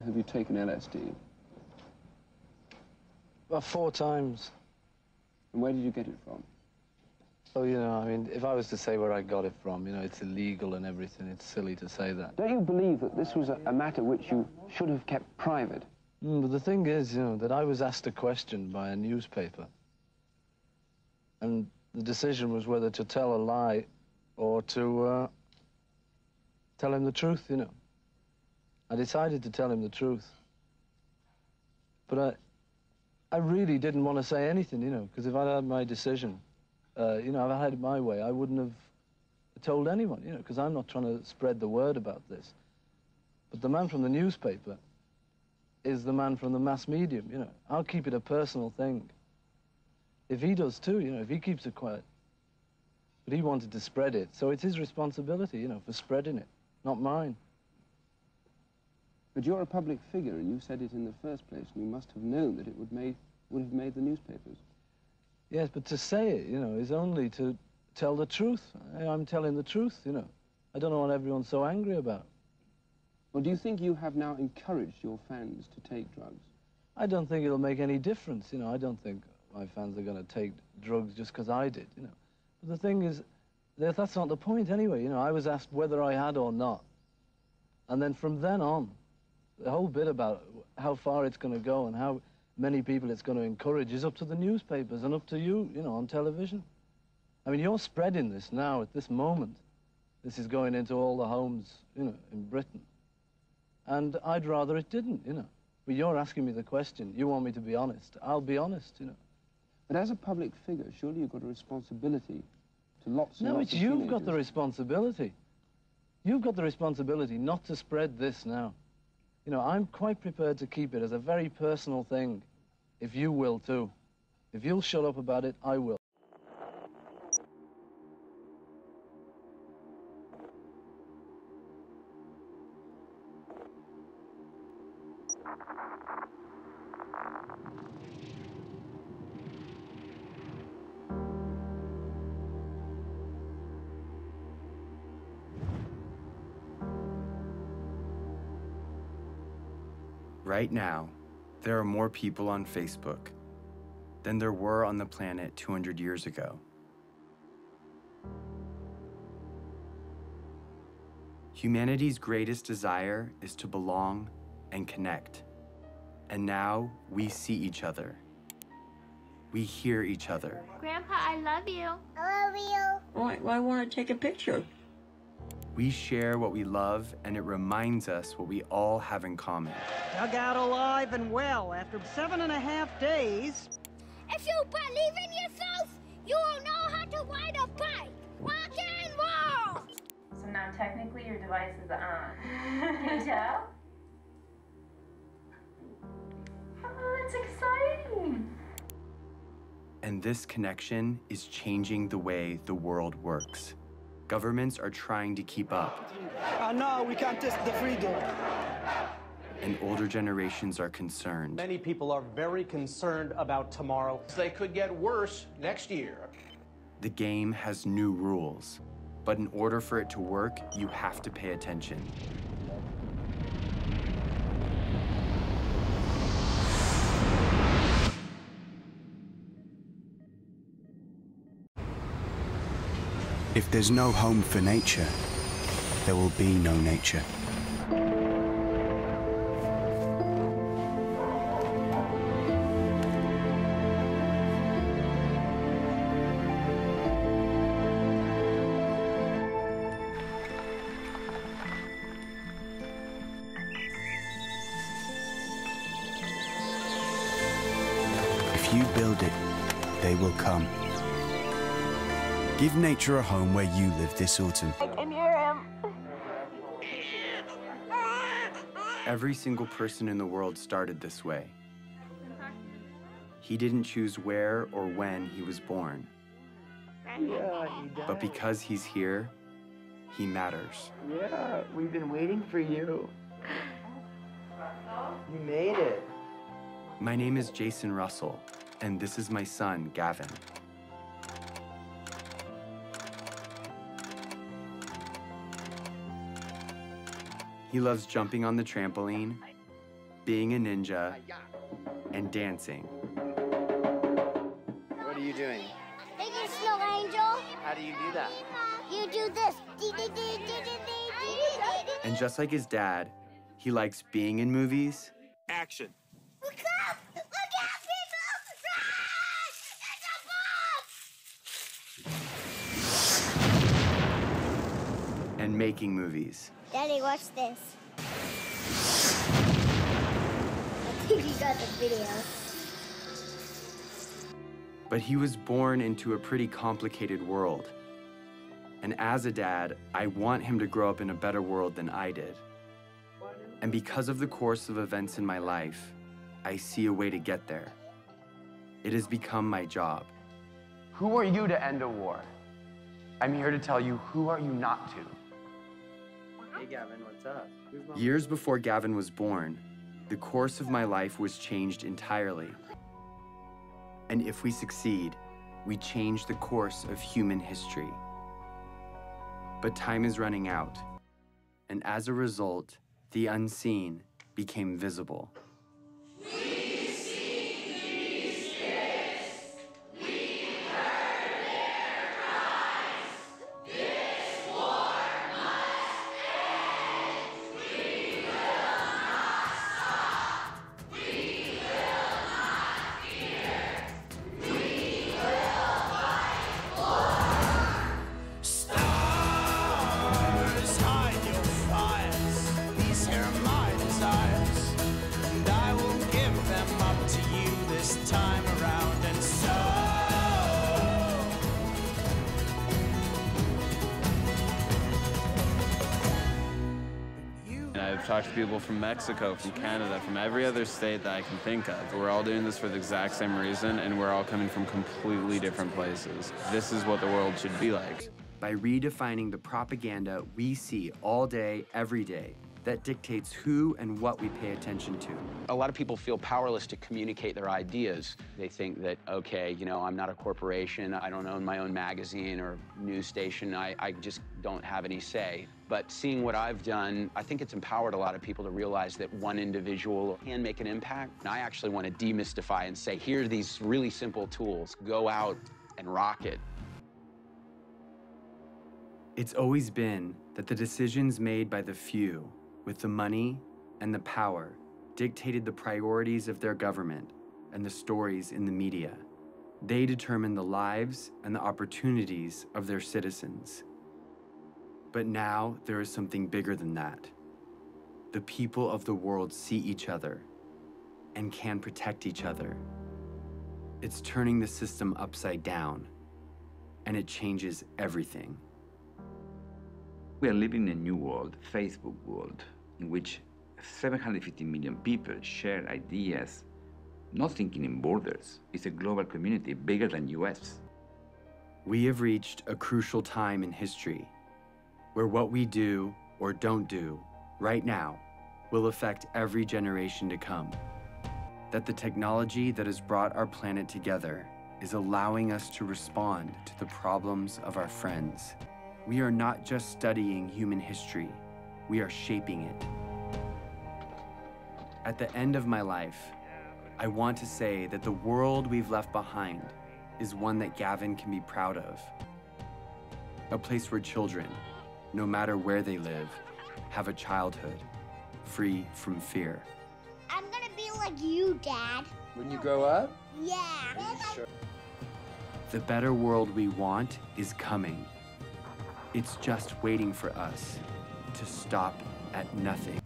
Have you taken LSD? About 4 times. And where did you get it from? Oh, you know, I mean, if I was to say where I got it from, you know, it's illegal and everything. It's silly to say that. Don't you believe that this was a matter which you should have kept private? But the thing is, you know, that I was asked a question by a newspaper. And the decision was whether to tell a lie or to tell him the truth, you know. I decided to tell him the truth. But I really didn't want to say anything, you know, because if I'd had my decision, you know, if I had it my way, I wouldn't have told anyone, you know, because I'm not trying to spread the word about this. But the man from the newspaper is the man from the mass medium, you know. I'll keep it a personal thing. If he does too, you know, if he keeps it quiet. But he wanted to spread it, so it's his responsibility, you know, for spreading it, not mine. But you're a public figure, and you said it in the first place, and you must have known that it would have made the newspapers. Yes, but to say it, you know, is only to tell the truth. I'm telling the truth, you know. I don't know what everyone's so angry about. Well, do you think you have now encouraged your fans to take drugs? I don't think it'll make any difference, you know. I don't think my fans are going to take drugs just because I did, you know. But the thing is, that's not the point anyway, you know. I was asked whether I had or not. And then from then on, the whole bit about how far it's going to go and how many people it's going to encourage is up to the newspapers and up to you, you know, on television. I mean, you're spreading this now at this moment. This is going into all the homes, you know, in Britain. And I'd rather it didn't, you know. But you're asking me the question. You want me to be honest. I'll be honest, you know. But as a public figure, surely you've got a responsibility to lots and No, lots it's of you've teenagers. got the responsibility. You've got the responsibility not to spread this now. You know, I'm quite prepared to keep it as a very personal thing, if you will too. If you'll shut up about it, I will. Right now, there are more people on Facebook than there were on the planet 200 years ago. Humanity's greatest desire is to belong and connect. And now we see each other. We hear each other. Grandpa, I love you. I love you. Well, I want to take a picture. We share what we love, and it reminds us what we all have in common. Dug out alive and well after 7.5 days. If you believe in yourself, you will know how to ride a bike. Rock and roll! So now technically your device is on. Can you tell? Oh, that's exciting! And this connection is changing the way the world works. Governments are trying to keep up. No, we can't test the freedom. And older generations are concerned. Many people are very concerned about tomorrow. They could get worse next year. The game has new rules, but in order for it to work, you have to pay attention. If there's no home for nature, there will be no nature. If you build it, they will come. Give nature a home where you live this autumn. I can hear him. Every single person in the world started this way. He didn't choose where or when he was born. Yeah, he does. But because he's here, he matters. Yeah, we've been waiting for you. You made it. My name is Jason Russell, and this is my son, Gavin. He loves jumping on the trampoline being a ninja, and dancing. What are you doing? Making snow angel. How do you do that? You do this. And just like his dad, he likes being in movies. Action. Look out! Look out, people! Run! It's a bomb! And making movies. Daddy, watch this. I think you got the video. But he was born into a pretty complicated world. And as a dad, I want him to grow up in a better world than I did. And because of the course of events in my life, I see a way to get there. It has become my job. Who are you to end a war? I'm here to tell you, who are you not to? Hey, Gavin, what's up? Years before Gavin was born, the course of my life was changed entirely. And if we succeed, we change the course of human history. But time is running out, and as a result, the unseen became visible. I've talked to people from Mexico, from Canada, from every other state that I can think of. We're all doing this for the exact same reason, and we're all coming from completely different places. This is what the world should be like. By redefining the propaganda we see all day, every day, that dictates who and what we pay attention to. A lot of people feel powerless to communicate their ideas. They think that, okay, you know, I'm not a corporation, I don't own my own magazine or news station, I just don't have any say. But seeing what I've done, I think it's empowered a lot of people to realize that one individual can make an impact. And I actually want to demystify and say, here are these really simple tools. Go out and rock it. It's always been that the decisions made by the few, with the money and the power, dictated the priorities of their government and the stories in the media. They determine the lives and the opportunities of their citizens. But now there is something bigger than that. The people of the world see each other and can protect each other. It's turning the system upside down, and it changes everything. We are living in a new world, Facebook world, in which 750 million people share ideas, not thinking in borders. It's a global community bigger than US. We have reached a crucial time in history where what we do or don't do right now will affect every generation to come. That the technology that has brought our planet together is allowing us to respond to the problems of our friends. We are not just studying human history, we are shaping it. At the end of my life, I want to say that the world we've left behind is one that Gavin can be proud of. A place where children, no matter where they live, have a childhood free from fear. I'm gonna be like you, Dad. When you grow up? Yeah. Sure. The better world we want is coming. It's just waiting for us to stop at nothing.